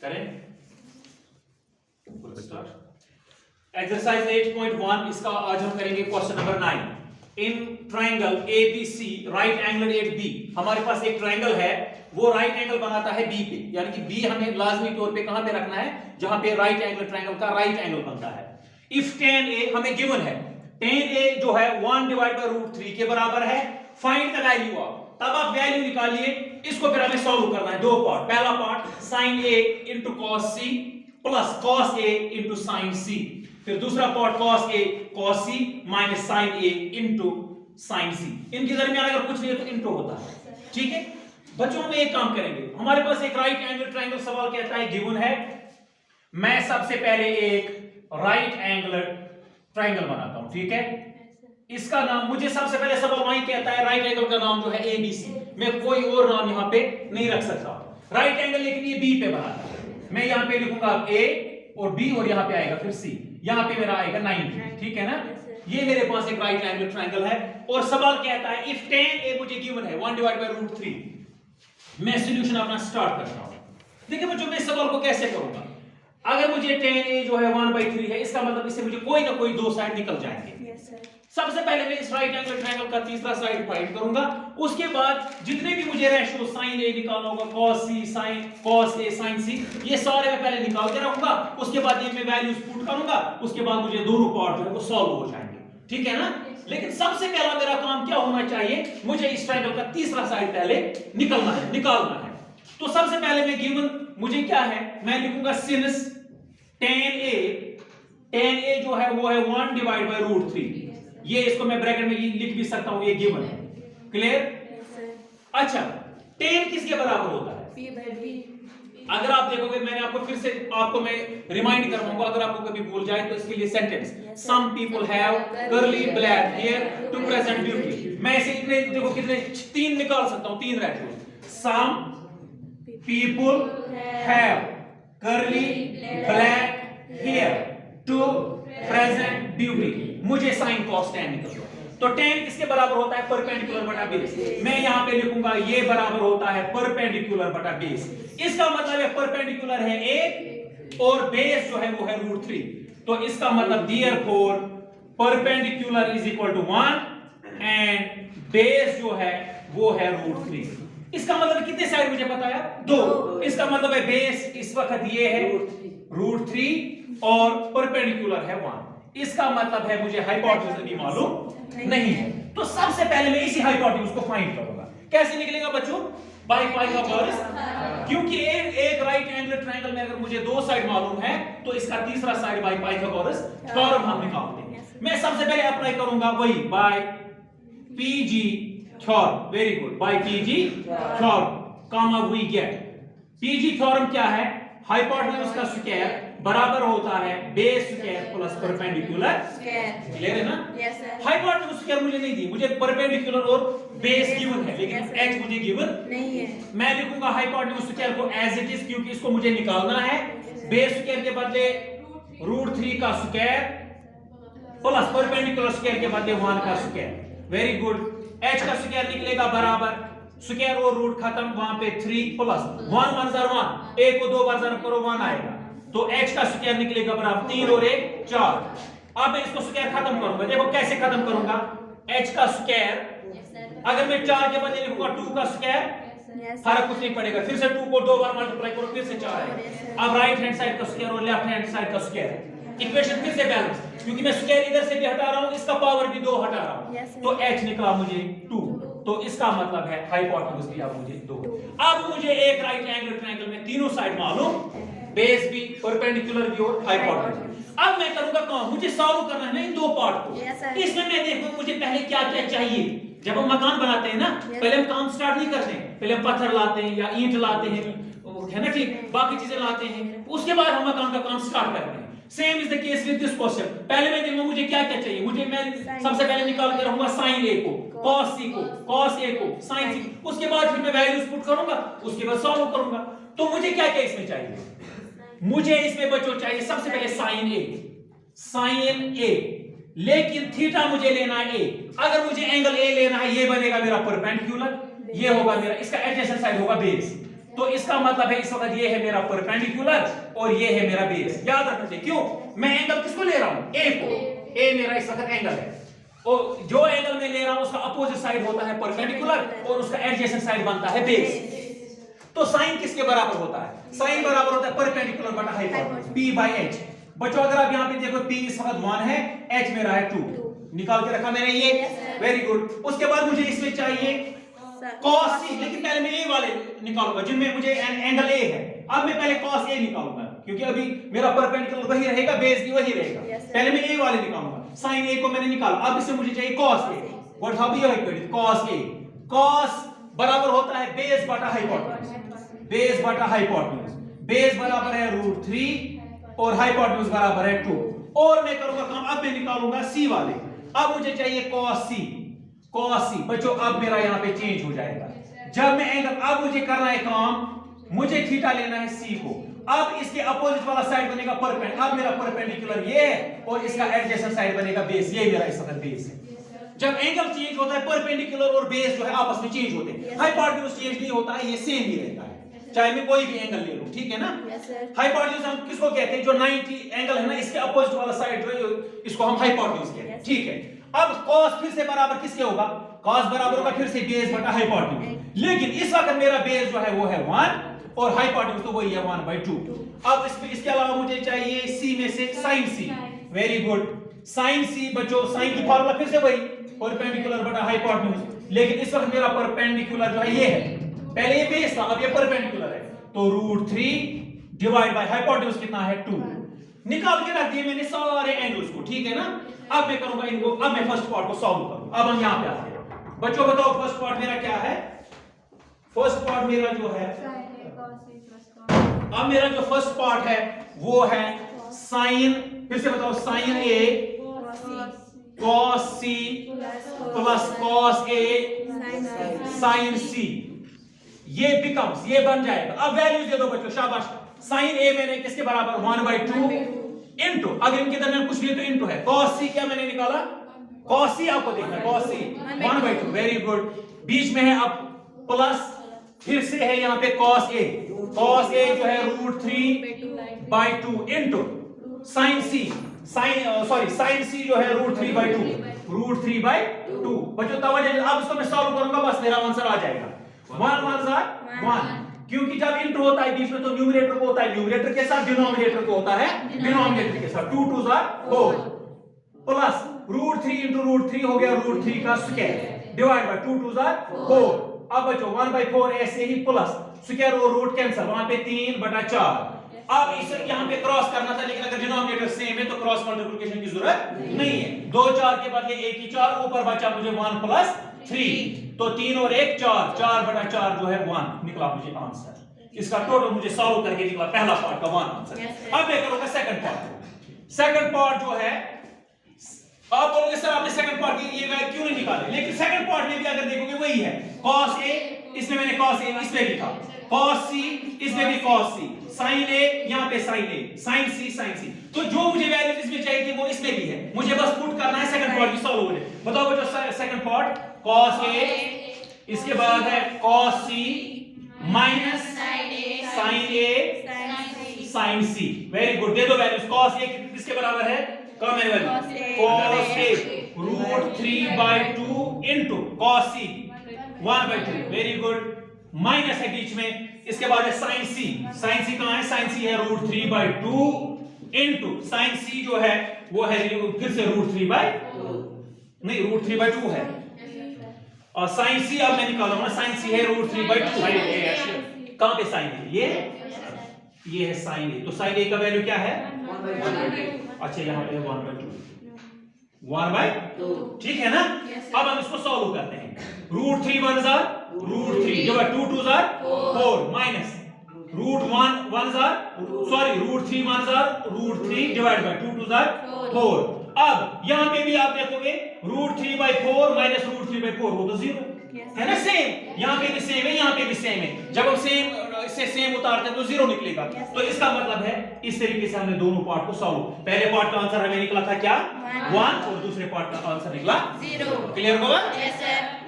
करें एक्सरसाइज 8.1 इसका आज हम करेंगे question number 9। In triangle ABC right angle at B, हमारे पास एक ट्राइंगल है वो राइट एंगल बनाता है बी पे, यानी कि बी हमें लाजमी तौर पे कहां पे रखना है, जहां पे राइट एंगल ट्राइंगल का राइट एंगल बनता है। इफ tan A हमें गिवन है, tan A जो है 1/√3 के बराबर है, फाइंड द वैल्यू ऑफ, तब आप वैल्यू निकालिए, इसको फिर हमें सॉल्व करना है। दो पार्ट, पहला part sin A into cos C plus cos A into sin C, फिर दूसरा part cos A cos C minus sin A into sin C। इनके दरमियान अगर कुछ नहीं है तो इंटू होता है, ठीक है बच्चों। हम एक काम करेंगे, हमारे पास एक राइट एंगल ट्राइंगल सवाल कहता है गिवन है, मैं सबसे पहले एक राइट एंगल ट्राइंगल बनाता हूं, ठीक है। इसका नाम, मुझे सबसे पहले सवाल वही कहता है राइट एंगल का नाम जो है ABC, मैं कोई और नाम यहां पे नहीं रख सकता राइट एंगल, लेकिन ये B पे बनाता है। मैं यहां पे लिखूंगा A और B और यहां पे आएगा फिर C, यहां पे मेरा आएगा 90, ठीक है ना। ये मेरे पास एक राइट एंगल ट्राइंगल है और सवाल कहता है इफ tan A मुझे गिवन है 1/√3। मैं सॉल्यूशन अपना स्टार्ट करता हूं। देखिए बच्चों, मैं इस सवाल को कैसे करूंगा, अगर मुझे tan A जो है 1/3 है, इसका मतलब इससे मुझे कोई ना कोई दो साइड निकल जाएंगे। सबसे पहले मैं इस राइट एंगल ट्रायंगल का तीसरा साइड फाइंड करूंगा, उसके बाद जितने भी मुझे रेशियो sin A निकालना होगा, cos C sin cos A sin C, ये सारे मैं पहले निकाल के रखूंगा, उसके बाद ये मैं वैल्यूज पुट करूंगा, उसके बाद मुझे दोनों पार्ट जो है वो सॉल्व हो जाएंगे, ठीक है ना। लेकिन सबसे पहला मेरा काम क्या होना चाहिए, मुझे इस ट्रायंगल का तीसरा साइड पहले निकालना है। तो सबसे पहले मैं गिवन मुझे क्या है, मैं लिखूंगा सिंस tan A जो है वो है 1/√3, ये इसको मैं ब्रैकेट में लिख भी सकता हूं, ये गिवन है, क्लियर। अच्छा, tan किसके बराबर होता है, P/B। अगर आप देखोगे, मैंने आपको फिर से आपको मैं रिमाइंड करवाऊंगा, अगर आपको कभी भूल जाए तो इसके लिए sentence, some people have curly black hair to present beauty, मैं इसे इतने देखो कितने तीन निकाल सकता हूं, तीन ratio, some people have curly black hair to present beauty, मुझे sin cos tan निकलना। तो tan किसके बराबर होता है, परपेंडिकुलर बटा बेस। मैं यहां पे लिखूंगा ये बराबर होता है परपेंडिकुलर बटा बेस, इसका मतलब है परपेंडिकुलर है 1 और बेस जो है वो है √3, तो इसका मतलब therefore perpendicular is equal to 1 and base जो है वो है √3। इसका मतलब कितने साइड मुझे पता है, 2, इसका मतलब है बेस इस वक्त ये है √3 और परपेंडिकुलर है 1, इसका मतलब है मुझे हाइपोटेन्यूज भी मालूम नहीं है। तो सबसे पहले मैं इसी हाइपोटेन्यूज को फाइंड करूंगा। कैसे निकलेगा बच्चों, बाय पाइथागोरस, क्योंकि एक राइट एंगल ट्रायंगल में अगर मुझे दो साइड मालूम है तो इसका तीसरा साइड बाय पाइथागोरस थ्योरम हम निकालते हैं। मैं सबसे पहले अप्लाई करूंगा वही by PG theorem, very good, by PG theorem, comma we get PG theorem क्या है, हाइपोटेन्यूज का स्क्वायर बराबर होता है base square plus perpendicular square, clear है ना। Yes sir. हाइपोटेन्यूज स्क्वायर मुझे नहीं दी, मुझे परपेंडिकुलर और बेस गिवन है, लेकिन h मुझे गिवन नहीं है। मैं लिखूंगा हाइपोटेन्यूज स्क्वायर को एज इट इज, क्योंकि इसको मुझे निकालना है। बेस स्क्वायर के बदले √3 का स्क्वायर प्लस परपेंडिकुलर स्क्वायर के बदले 1 का स्क्वायर, वेरी गुड। h का स्क्वायर निकलेगा बराबर स्क्वायर और रूट खत्म, वहां पे 3 प्लस 1 1 जार 1, a को दो बार ज़रब करो 1 आएगा, तो h का स्क्वायर निकलेगा बराबर 3 और 1 4। अब मैं इसको स्क्वायर खत्म करूंगा, देखो कैसे खत्म करूंगा, h का स्क्वायर अगर मैं 4 के बदले लिखूंगा 2 का स्क्वायर, फर्क कुछ नहीं पड़ेगा, फिर से 2 को दो बार मल्टीप्लाई करो फिर से 4 आएगा। अब राइट हैंड साइड का स्क्वायर और लेफ्ट हैंड साइड का स्क्वायर, इक्वेशन फिर से बैलेंस, क्योंकि मैं स्क्वायर इधर से भी हटा रहा हूं, इसका पावर भी 2 हटा रहा हूं, तो h निकला मुझे 2, तो इसका मतलब है हाइपोटेन्यूज भी अब मुझे 2। अब मुझे एक राइट एंगल ट्रायंगल में तीनों साइड मालूम, बेस भी, परपेंडिकुलर भी और हाइपोटेन्यूज। अब मैं करूंगा काम, मुझे सॉल्व करना है ना इन दो पार्ट को। इसमें मैं देखूं मुझे पहले क्या क्या चाहिए। जब हम मकान बनाते हैं ना, पहले हम काम स्टार्ट नहीं करते हैं, पहले हम पत्थर लाते हैं या ईंट लाते हैं, है ना, ठीक, बाकी चीजें लाते हैं, उसके बाद हम मकान का काम स्टार्ट करते हैं। Same is the case with this question. पहले मैं देखूंगा मुझे क्या क्या चाहिए, मुझे मैं सबसे पहले निकाल के रखूंगा sin A को, cos C को, cos A को, sin C, उसके बाद फिर मैं वैल्यूज पुट करूंगा, उसके बाद सॉल्व करूंगा। तो मुझे क्या क्या इसमें चाहिए, मुझे इसमें बच्चों चाहिए सबसे पहले sin A, लेकिन थीटा मुझे लेना है A। अगर मुझे एंगल A लेना है, ये बनेगा मेरा परपेंडिकुलर, ये होगा मेरा, इसका एडजेसेंट साइड होगा बेस, तो इसका मतलब है इस वक्त ये है मेरा परपेंडिकुलर और ये है मेरा बेस। याद रखना चाहिए, क्यों मैं एंगल किसको ले रहा हूं, ए को। ए मेरा इस वक्त एंगल है और जो एंगल मैं ले रहा हूं उसका अपोजिट साइड होता है परपेंडिकुलर और उसका एडजेसेंट साइड बनता है बेस। तो साइन किसके बराबर होता है, साइन बराबर होता है परपेंडिकुलर बटा हाइपोटेन्यूज, p बाय h। बच्चों अगर आप यहां पे देखो p इस वक्त 1 है, h मेरा है 2, निकाल के रखा मैंने ये, वेरी गुड। उसके बाद मुझे इसमें चाहिए cos c, लेकिन पहले मैं a वाले निकालूंगा जिनमें मुझे एंगल a है। अब मैं पहले cos a निकालूंगा क्योंकि अभी मेरा परपेंडिकुलर वही रहेगा, बेस भी वही रहेगा। पहले मैं a वाले निकालूंगा, sin a को मैंने निकाला, अब इससे मुझे चाहिए cos a। What how you right it, cos a। cos बराबर होता है बेस बटा हाइपोटेन्यूज, बेस बटा हाइपोटेन्यूज। बेस बराबर है √3 और हाइपोटेन्यूज बराबर है 2। और मैं करूंगा काम, अब मैं निकालूंगा c वाले। अब मुझे चाहिए cos c, cos c। बच्चों अब मेरा यहां पे चेंज हो जाएगा जब मैं एंगल, अब मुझे करना है काम, मुझे थीटा लेना है c को। अब इसके अपोजिट वाला साइड बनेगा परपेंडिकुलर, अब मेरा परपेंडिकुलर ये है और इसका एडजेसेंट साइड बनेगा बेस, ये मेरा इस वक्त बेस है। जब एंगल चेंज होता है परपेंडिकुलर और बेस जो है आपस में चेंज होते हैं, हाइपोटेन्यूज चेंज नहीं होता है, ये सेम ही रहता है चाहे मैं कोई भी एंगल ले लूं, ठीक है ना। हाइपोटेन्यूज हम किसको कहते हैं, जो 90 एंगल है ना इसके अपोजिट वाला साइड जो है इसको हम हाइपोटेन्यूज कहते हैं, ठीक है। अब cos फिर से बराबर किसके होगा, cos बराबर होगा फिर से बेस बटा हाइपोटेन्यूज। लेकिन इस वक्त मेरा बेस जो है वो है 1 और हाइपोटेन्यूज तो वही है 1/2। अब इसके अलावा मुझे चाहिए c में से sin c, very good. sin c बच्चों, sin की फार्मूला फिर से वही परपेंडिकुलर बटा हाइपोटेन्यूज, लेकिन इस वक्त मेरा परपेंडिकुलर जो है ये है, पहले ये बेस था अब ये परपेंडिकुलर है, तो √3 डिवाइड बाय हाइपोटेन्यूज कितना है 2। निकाल के रख दिए मैंने सारे एंगल्स को, ठीक है ना। अब मैं करूंगा इनको, अब मैं फर्स्ट पार्ट को सॉल्व करूंगा। अब हम यहां पे आते हैं। बच्चों बताओ फर्स्ट पार्ट मेरा क्या है, फर्स्ट पार्ट मेरा जो है, अब मेरा जो फर्स्ट पार्ट है वो है साइन, फिर से बताओ sin a cos c plus cos a sin c, ये बिकम्स, ये बन जाएगा। अब वैल्यूज दे दो बच्चों, शाबाश। sin a मैंने किसके बराबर 1/2 इनटू, अगर इनके दरमियान कुछ नहीं तो इनटू है, cos c क्या मैंने निकाला, cos c आपको देखना है, cos c 1/2, वेरी गुड। बीच में है अब प्लस, फिर से है यहाँ पे cos a जो है √3/2 into sin c, sin c जो है √3/2 बच्चों तवज्जो। अब इसको मैं सॉल्व करूंगा, बस मेरा आंसर आ जाएगा 1 1 1, क्योंकि जब इंटू होता है बीच में तो न्यूमरेटर को होता है न्यूमरेटर के साथ, डिनोमिनेटर को होता है डिनोमिनेटर के साथ। 2 2 4 प्लस √3 इंटू √3 हो गया √3 का स्क्वायर डिवाइड बाय 2 2 4। अब बच्चों 1/4 ऐसे ही प्लस स्क्वायर और रूट कैंसिल, वहां पे 3/4। अब इसे यहां पे क्रॉस करना था, लेकिन अगर डिनोमिनेटर सेम है तो क्रॉस मल्टीप्लिकेशन की जरूरत नहीं है। 2 4 के बदले 1 ही 4, ऊपर बचा मुझे 1 + 3, तो 3 और 1 4, 4/4 जो है 1 निकला मुझे आंसर। इसका टोटल मुझे सॉल्व करके निकला पहला पार्ट का 1 आंसर। अब मैं करूंगा सेकंड पार्ट। सेकंड पार्ट जो है, आप बोलोगे सर आपने सेकंड पार्ट की ये वैल्यू क्यों नहीं निकाले, लेकिन सेकंड पार्ट में भी अगर देखोगे वही है। cos a, इसमें मैंने cos a इसमें लिखा, cos c इसमें भी cos c, sin a यहां पे sin a, sin c। तो जो मुझे वैल्यू इसमें चाहिए थी वो इसमें भी है, मुझे बस पुट करना है, सेकंड पार्ट भी सॉल्व हो जाए। बताओ बच्चों सेकंड पार्ट, cos a, इसके बाद है cos c minus sin a sin c, very good. दे दो वैल्यूज। cos a किसके बराबर है, कम है value, cos a √3/2 into cos c 1/2, very good. Minus है बीच में, इसके बाद है sin c कहां है, sin c है √3/2 इनटू sin c जो है वो है फिर से √3/2 है, और sin c अब मैं निकालूंगा ना, sin c है √3/2। कहां पे sin है, ये है sin a, तो sin a का वैल्यू क्या है 1/2। अच्छा यहाँ पे 1/2, ठीक है ना। अब हम इसको सॉल्व करते हैं। √3 1 √3 जो है 2 2 4 माइनस √3 √3 डिवाइड बाय 2 2 4। अब यहां पे भी आप देखोगे √3/4 माइनस √3/4 वो तो 0 है ना, सेम। यहां पे भी सेम है, यहां पे भी सेम है। जब हम सेम इससे सेम उतारते हैं तो 0 निकलेगा। तो इसका मतलब है इस तरीके से हमने दोनों पार्ट को सॉल्व, पहले पार्ट का आंसर हमें निकला था क्या 1 और दूसरे पार्ट का आंसर निकला 0। क्लियर होगा? Yes sir.